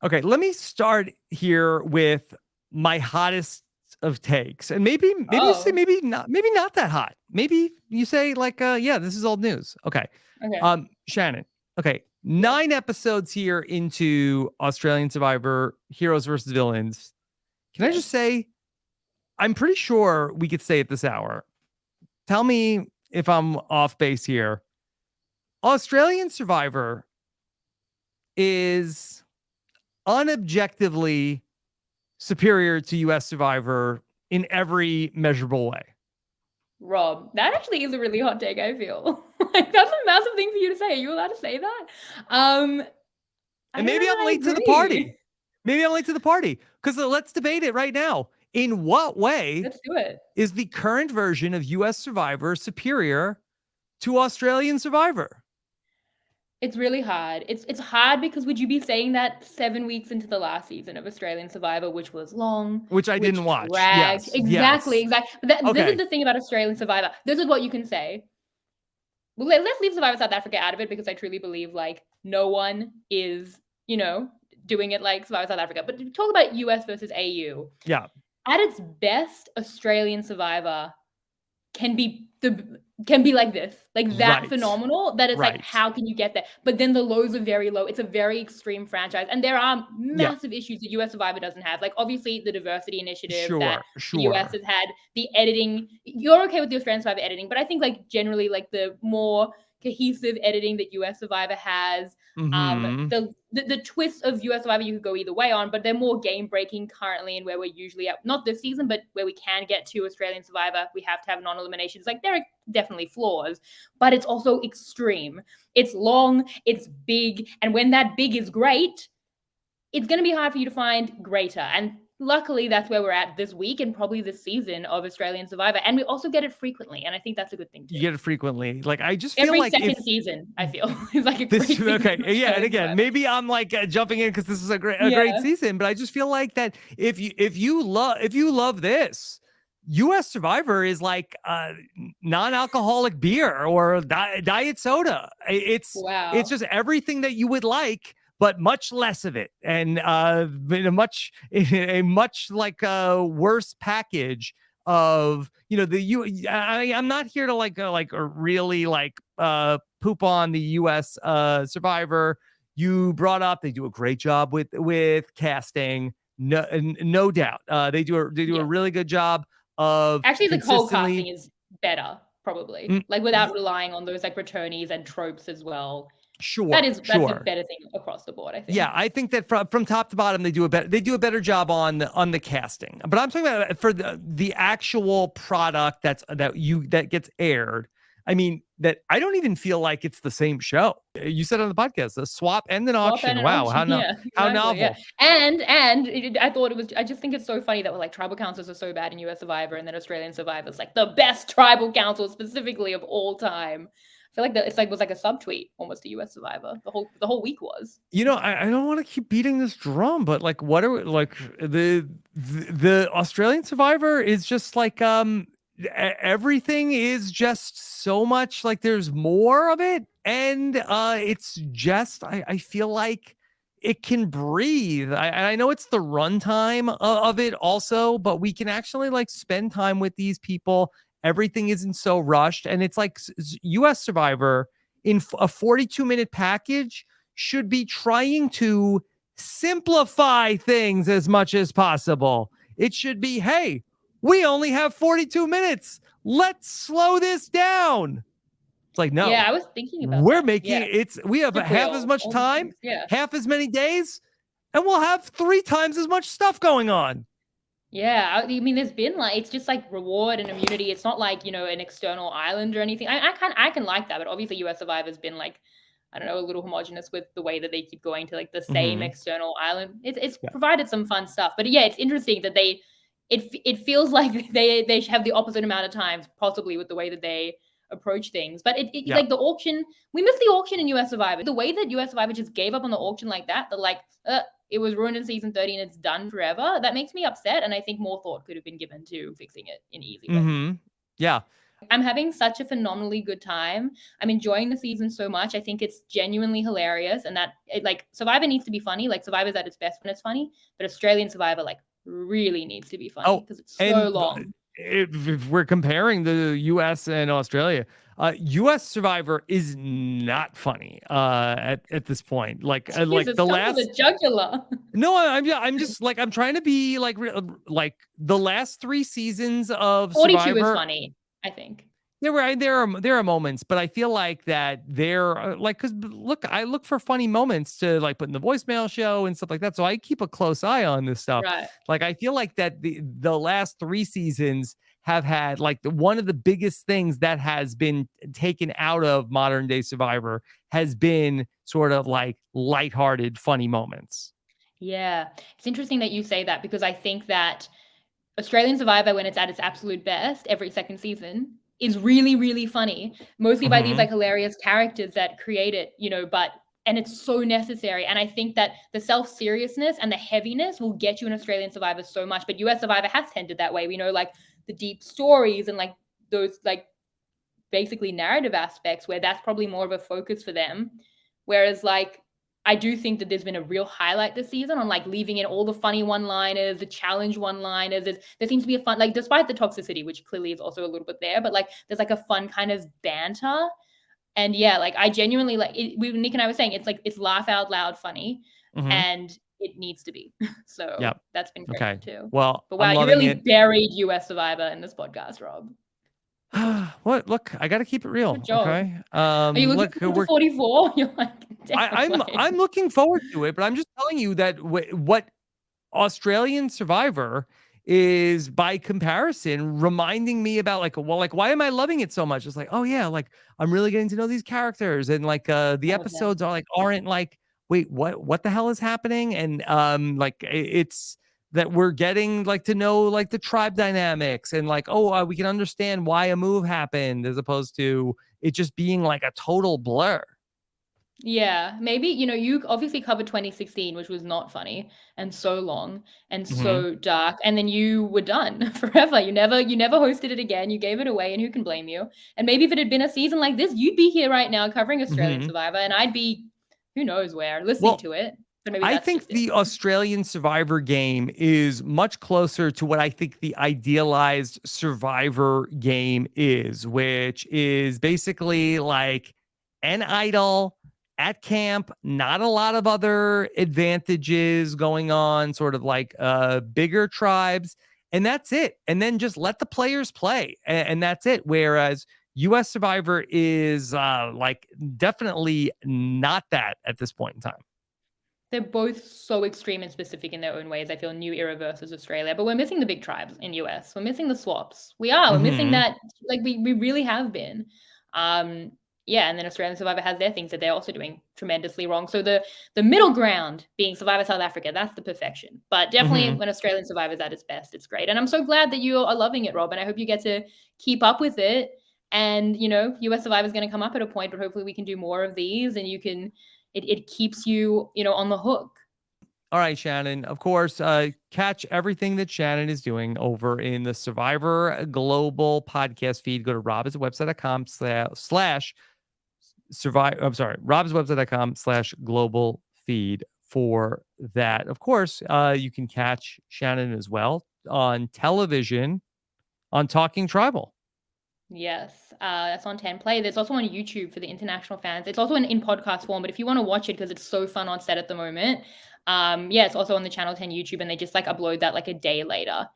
Okay, let me start here with my hottest of takes. And maybe you say Oh, maybe not that hot. Maybe you say like yeah, this is old news. Okay. okay. Shannon. Okay. Yeah. 9 episodes here into Australian Survivor Heroes versus Villains. Can I just Yes. say I'm pretty sure we could say at this hour. Tell me if I'm off base here. Australian Survivor is unobjectively superior to US Survivor in every measurable way. Rob, that actually is a really hot take, I feel. Like that's a massive thing for you to say. Are you allowed to say that? I And don't maybe know that I'm I late to the agree. party. Maybe I'm late to the party because let's debate it right now. In what way Let's do it. is the current version of US Survivor superior to Australian Survivor? It's really hard. It's hard because would you be saying that 7 weeks into the last season of Australian Survivor, which was long, Which I which didn't watch. dragged Yes. exactly, Yes. exactly. But this is Okay. the thing about Australian Survivor. This is what you can say. Well, let's leave Survivor South Africa out of it because I truly believe like no one is, doing it like Survivor South Africa. But to talk about US versus AU, Yeah. at its best, Australian Survivor can be like this, like that Right. phenomenal that it's like, Right. how can you get there? But then the lows are very low. It's a very extreme franchise, and there are Yeah. massive issues that US Survivor doesn't have. Like obviously the diversity initiative that Sure. the US Sure. has had, the editing. You're okay with the Australian Survivor editing, but I think like generally like the more cohesive editing that US Survivor has. Mm-hmm. The twists of US Survivor you could go either way on, but they're more game breaking currently, and where we're usually at, not this season, but where we can get to Australian Survivor, we have to have non-eliminations. Like there are definitely flaws, but it's also extreme. It's long, it's big, and when that big is great, it's going to be hard for you to find greater. And luckily, that's where we're at this week and probably this season of Australian Survivor. And we also get it frequently, and I think that's a good thing too. You get it frequently. Like I just feel Every like second if season, I feel is like a great this season okay of yeah, and Australian again Survivor. maybe I'm like jumping in because this is a great Yeah. season, but I just feel like that if you love this, US Survivor is like non-alcoholic beer or diet soda. It's Wow. just everything that you would like, but much less of it, and in a much like worse package of I'm not here to like really like poop on the US Survivor. You brought up they do a great job with casting, no doubt. They do a Yeah. really good job of Actually, the whole casting consistently. is better, probably. Mm, Like without relying on those like returnees and tropes as well. sure, That's a sure. better thing across the board, I Yeah, think. I think that from top to bottom they do a better job on the casting. But I'm talking about for the actual product that gets aired. I mean, that I don't even feel like it's the same show. You said on the podcast, the swap and an Swap and auction. an Wow, auction, yeah, how exactly, yeah. novel. I just think it's so funny that like tribal councils are so bad in US Survivor, and then Australian Survivor's like the best tribal council specifically of all time. I feel like that it's like was like a subtweet almost to US Survivor. The whole week was. I don't want to keep beating this drum, but like, what are like the Australian Survivor is just like everything is just so much like there's more of it, and it's just I feel like it can breathe. I know it's the runtime of it also, but we can actually like spend time with these people. Everything isn't so rushed, and it's like US Survivor in a 42-minute package should be trying to simplify things as much as possible. It should be, hey, we only have 42 minutes. Let's slow this down. It's like, Yeah, no, I was thinking about we're that. making Yeah. we have half as Cypriel, much all the time, things. Yeah. half as many days, and we'll have 3 times as much stuff going on. Yeah, I mean, there's been like it's just like reward and immunity. It's not like an external island or anything. I can like that, but obviously, US Survivor's been like I don't know a little homogenous with the way that they keep going to like the same Mm-hmm. external island. It's Yeah. provided some fun stuff, but yeah, it's interesting that it feels like they have the opposite amount of times possibly with the way that they approach things. But it Yeah. like the auction, we missed the auction in US Survivor. The way that US Survivor just gave up on the auction like that, like it was ruined in season 30 and it's done forever. That makes me upset. And I think more thought could have been given to fixing it in easy ways. Mm-hmm. Yeah. I'm having such a phenomenally good time. I'm enjoying the season so much. I think it's genuinely hilarious, and that like Survivor needs to be funny. Like Survivor's at its best when it's funny, but Australian Survivor like really needs to be funny Oh, because it's so and long. if we're comparing the U.S. and Australia, U.S. Survivor is not funny at this point. Like Jesus, the come for last. the jugular. No, I'm just like I'm trying to be like like the last 3 seasons of 42 is Survivor. funny, I think. There are moments, but I feel like that they're like because look, I look for funny moments to like put in the voicemail show and stuff like that. So I keep a close eye on this stuff. Right. Like I feel like that the last 3 seasons have had like one of the biggest things that has been taken out of modern day Survivor has been sort of like lighthearted, funny moments. Yeah. It's interesting that you say that because I think that Australian Survivor, when it's at its absolute best, every second season, is really, really funny. Mostly by these Hmm. like hilarious characters that create it, but and it's so necessary. And I think that the self-seriousness and the heaviness will get you in Australian Survivor so much. But US Survivor has tended that way. We know like the deep stories and like those like basically narrative aspects where that's probably more of a focus for them. Whereas like I do think that there's been a real highlight this season on like leaving in all the funny one-liners, the challenge one-liners. There seems to be a fun, like despite the toxicity, which clearly is also a little bit there, but like there's like a fun kind of banter. And yeah, like I genuinely like it, Nick and I were saying it's like it's laugh out loud funny, Hmm. and it needs to be. So Yep. that's been great Okay. too. Well, But I'm wow, you loving really it. buried US Survivor in this podcast, Rob. What? Look, I got to keep it real. Good job. Okay. Are you looking Look, forward to 44? You're like, damn, I'm like, looking forward to it, but I'm just telling you that what Australian Survivor is by comparison reminding me about like, well, like why am I loving it so much? It's like, oh yeah, like I'm really getting to know these characters, and like the all of them. episodes aren't like, wait, what the hell is happening? And like it's that we're getting like to know like the tribe dynamics and like, oh, we can understand why a move happened as opposed to it just being like a total blur. Yeah, maybe, you obviously covered 2016, which was not funny and so long and Hmm. so dark, and then you were done forever. You never hosted it again. You gave it away, and who can blame you? And maybe if it had been a season like this, you'd be here right now covering Australian Hmm. Survivor, and I'd be who knows where, listening Well, to it. But maybe I that's think just it. the Australian Survivor game is much closer to what I think the idealized Survivor game is, which is basically like an idol at camp, not a lot of other advantages going on, sort of like bigger tribes, and that's it. And then just let the players play, and that's it. Whereas US Survivor is like definitely not that at this point in time. They're both so extreme and specific in their own ways. I feel New Era versus Australia, but we're missing the big tribes in US. We're missing the swaps. We are. We're missing Hmm. that. Like we really have been. Um, yeah, and then Australian Survivor has their things that they're also doing tremendously wrong. So the middle ground being Survivor South Africa, that's the perfection. But definitely Hmm. when Australian Survivor's at its best, it's great. And I'm so glad that you are loving it, Rob. And I hope you get to keep up with it. And US Survivor is going to come up at a point, but hopefully we can do more of these, and you can it keeps you, on the hook. All right, Shannon. Of course, catch everything that Shannon is doing over in the Survivor Global podcast feed. Go to robhasawebsite.com slash survive. I'm sorry, robhasawebsite.com /global feed for that. Of course, you can catch Shannon as well on television on Talking Tribal. Yes, that's on 10 Play. There's also on YouTube for the international fans. It's also in podcast form, but if you want to watch it because it's so fun on set at the moment, yeah, it's also on the Channel 10 YouTube, and they just like upload that like a day later.